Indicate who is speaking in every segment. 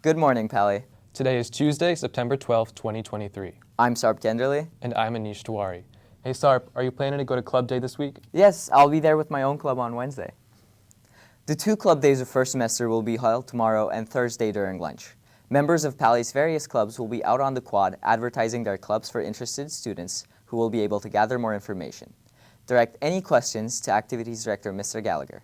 Speaker 1: Good morning, Paly.
Speaker 2: Today is Tuesday, September 12th, 2023.
Speaker 1: I'm Sarp Kendirli.
Speaker 2: And I'm Aneesh Tiwari. Hey Sarp, are you planning to go to club day this week?
Speaker 1: Yes, I'll be there with my own club on Wednesday. The 2 club days of first semester will be held tomorrow and Thursday during lunch. Members of Paly's various clubs will be out on the quad advertising their clubs for interested students who will be able to gather more information. Direct any questions to Activities Director Mr. Gallagher.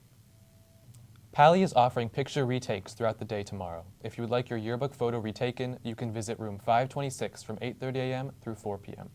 Speaker 2: Paly is offering picture retakes throughout the day tomorrow. If you would like your yearbook photo retaken, you can visit room 526 from 8:30 a.m. through 4 p.m.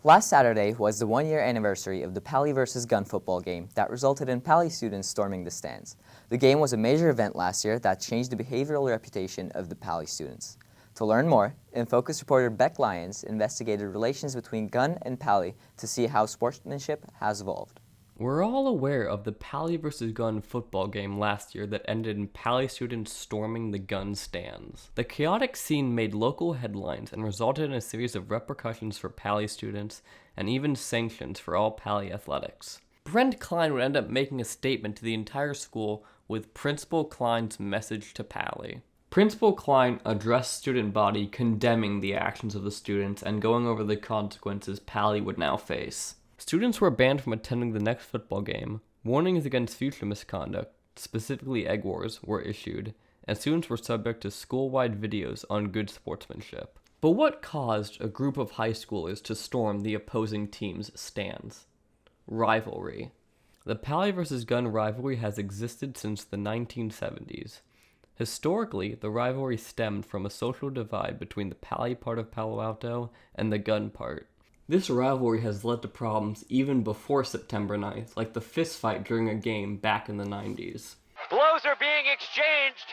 Speaker 1: Last Saturday was the 1-year anniversary of the Paly vs. Gunn football game that resulted in Paly students storming the stands. The game was a major event last year that changed the behavioral reputation of the Paly students. To learn more, InFocus Reporter Beck Lyons investigated relations between Gunn and Paly to see how sportsmanship has evolved.
Speaker 3: We're all aware of the Paly vs. Gunn football game last year that ended in Paly students storming the Gunn stands. The chaotic scene made local headlines and resulted in a series of repercussions for Paly students and even sanctions for all Paly athletics. Brent Kline would end up making a statement to the entire school with Principal Kline's message to Paly. Principal Kline addressed student body condemning the actions of the students and going over the consequences Paly would now face. Students were banned from attending the next football game, warnings against future misconduct, specifically egg wars, were issued, and students were subject to school-wide videos on good sportsmanship. But what caused a group of high schoolers to storm the opposing team's stands? Rivalry. The Paly vs. Gunn rivalry has existed since the 1970s. Historically, the rivalry stemmed from a social divide between the Paly part of Palo Alto and the Gunn part. This rivalry has led to problems even before September 9th, like the fistfight during a game back in the 90s.
Speaker 4: Blows are being exchanged.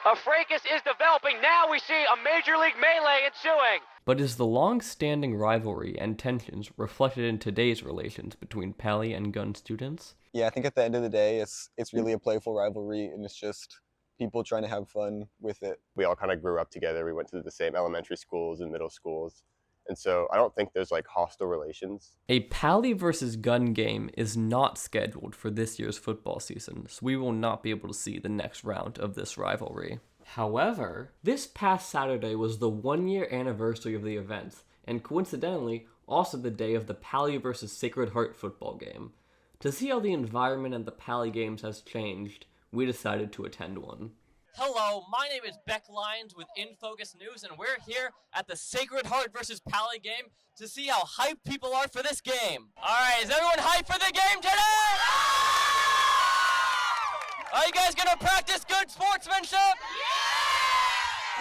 Speaker 4: A fracas is developing. Now we see a Major League melee ensuing.
Speaker 3: But is the long-standing rivalry and tensions reflected in today's relations between Paly and Gunn students?
Speaker 5: Yeah, I think at the end of the day, it's really a playful rivalry, and it's just people trying to have fun with it.
Speaker 6: We all kind of grew up together. We went to the same elementary schools and middle schools. And so I don't think there's hostile relations.
Speaker 3: A Paly vs. Gunn game is not scheduled for this year's football season, so we will not be able to see the next round of this rivalry. However, this past Saturday was the 1-year anniversary of the event, and coincidentally, also the day of the Paly vs. Sacred Heart football game. To see how the environment at the Paly games has changed, we decided to attend one.
Speaker 7: Hello, my name is Beck Lyons with InFocus News, and we're here at the Sacred Heart versus Paly game to see how hyped people are for this game. All right, is everyone hyped for the game today? Are you guys gonna practice good sportsmanship?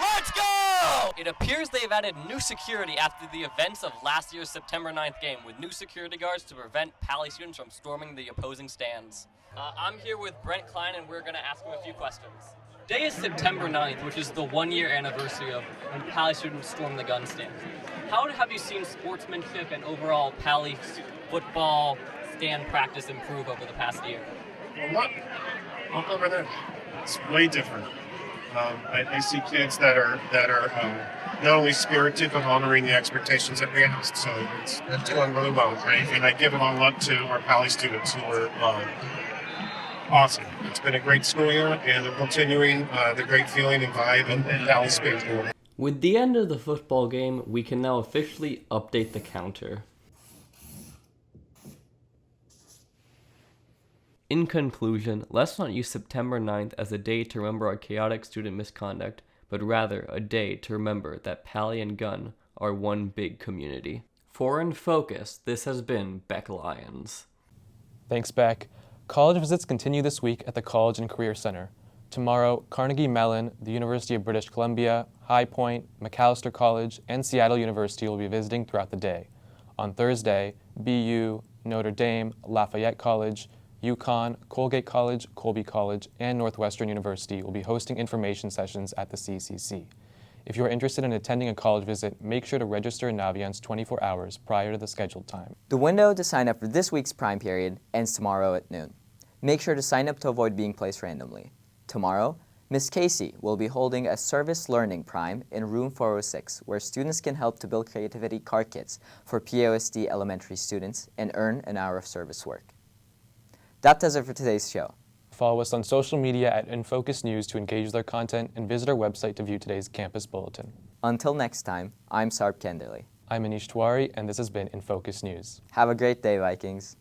Speaker 7: Let's go! It appears they've added new security after the events of last year's September 9th game, with new security guards to prevent Paly students from storming the opposing stands. I'm here with Brent Kline, and we're gonna ask him a few questions. Today is September 9th, which is the 1-year anniversary of when Paly students stormed the Gunn stands. How have you seen sportsmanship and overall Paly football stand practice improve over the past year?
Speaker 8: Well, over there, it's way different. I see kids that are not only spirited but honoring the expectations that we asked. So it's doing really well, right? And I give a lot of luck to our Paly students who are awesome. It's been a great school year, and they're continuing the great feeling and vibe in Paly Space.
Speaker 3: With the end of the football game, we can now officially update the counter. In conclusion, let's not use September 9th as a day to remember our chaotic student misconduct, but rather a day to remember that Paly and Gunn are one big community. For InFocus, this has been Beck Lyons.
Speaker 2: Thanks, Beck. College visits continue this week at the College and Career Center. Tomorrow, Carnegie Mellon, the University of British Columbia, High Point, Macalester College, and Seattle University will be visiting throughout the day. On Thursday, BU, Notre Dame, Lafayette College, UConn, Colgate College, Colby College, and Northwestern University will be hosting information sessions at the CCC. If you are interested in attending a college visit, make sure to register in Naviance 24 hours prior to the scheduled time.
Speaker 1: The window to sign up for this week's prime period ends tomorrow at noon. Make sure to sign up to avoid being placed randomly. Tomorrow, Ms. Casey will be holding a service learning prime in room 406, where students can help to build creativity card kits for POSD elementary students and earn an hour of service work. That does it for today's show.
Speaker 2: Follow us on social media at InFocus News to engage with our content and visit our website to view today's campus bulletin.
Speaker 1: Until next time, I'm Sarp Kendirli.
Speaker 2: I'm Aneesh Tiwari, and this has been InFocus News.
Speaker 1: Have a great day, Vikings.